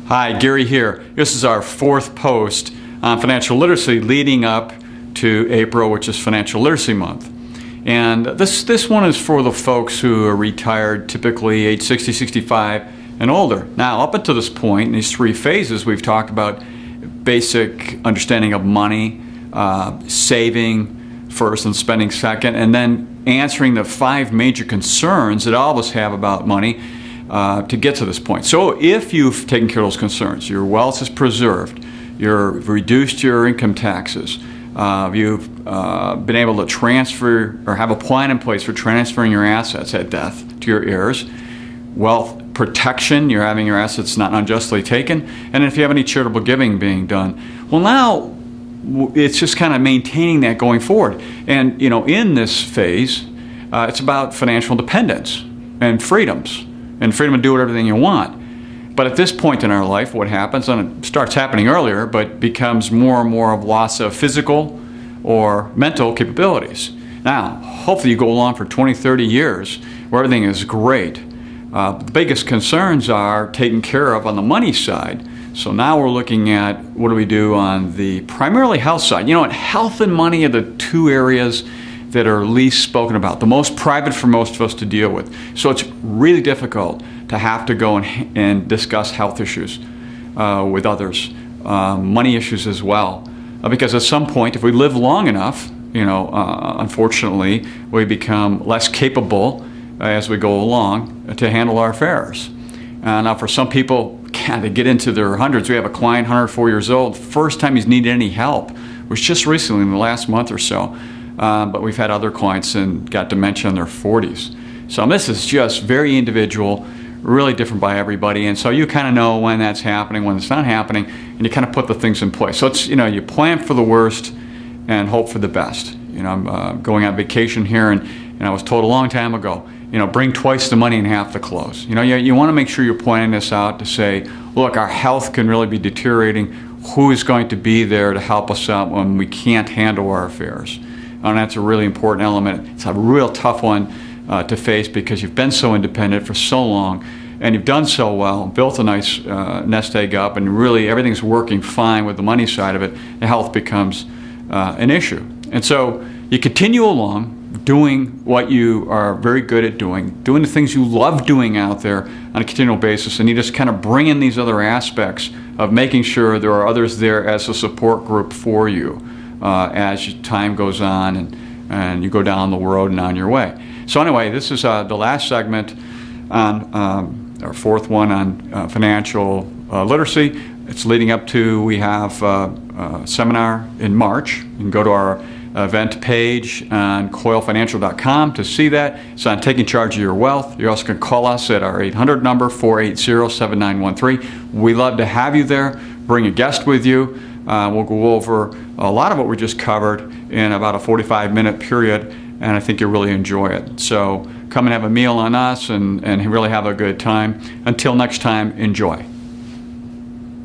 Hi, Gary here. This is our fourth post on financial literacy leading up to April, which is Financial Literacy Month. And this one is for the folks who are retired, typically age 60, 65 and older. Now, up until this point, in these three phases, we've talked about basic understanding of money, saving first and spending second, and then answering the five major concerns that all of us have about money to get to this point. So if you've taken care of those concerns, your wealth is preserved, you've reduced your income taxes, you've been able to transfer or have a plan in place for transferring your assets at death to your heirs, wealth protection, you're having your assets not unjustly taken, and if you have any charitable giving being done, well, now it's just kind of maintaining that going forward. And in this phase, it's about financial independence and freedoms. And freedom to do everything you want. But at this point in our life, what happens, and it starts happening earlier, but becomes more and more of loss of physical or mental capabilities. Now, hopefully you go along for 20, 30 years where everything is great. The biggest concerns are taken care of on the money side. So now we're looking at what do we do on the primarily health side. Health and money are the two areas that are least spoken about, the most private for most of us to deal with. So it's really difficult to have to go and discuss health issues with others, money issues as well. Because at some point, if we live long enough, unfortunately, we become less capable as we go along to handle our affairs. Now for some people, they get into their hundreds. We have a client, 104 years old, first time he's needed any help was just recently in the last month or so. But we've had other clients and got dementia in their 40s. So this is just very individual, really different by everybody. And so you kind of know when that's happening, when it's not happening, and you kind of put the things in place. So it's, you plan for the worst and hope for the best. I'm going on vacation here, and I was told a long time ago, bring twice the money and half the clothes. You want to make sure you're planning this out to say, look, our health can really be deteriorating. Who is going to be there to help us out when we can't handle our affairs? And that's a really important element. It's a real tough one to face because you've been so independent for so long and you've done so well, built a nice nest egg up, and really everything's working fine with the money side of it. The health becomes an issue. And so you continue along doing what you are very good at doing the things you love doing out there on a continual basis, and you just kind of bring in these other aspects of making sure there are others there as a support group for you. As time goes on and you go down the road and on your way. So anyway, this is the last segment on our fourth one on financial literacy. It's leading up to, we have a seminar in March. You can go to our event page on coylefinancial.com to see that. It's on taking charge of your wealth. You also can call us at our 800 number, 480-7913. We love to have you there. Bring a guest with you. We'll go over a lot of what we just covered in about a 45-minute period, and I think you'll really enjoy it. So come and have a meal on us and really have a good time. Until next time, enjoy.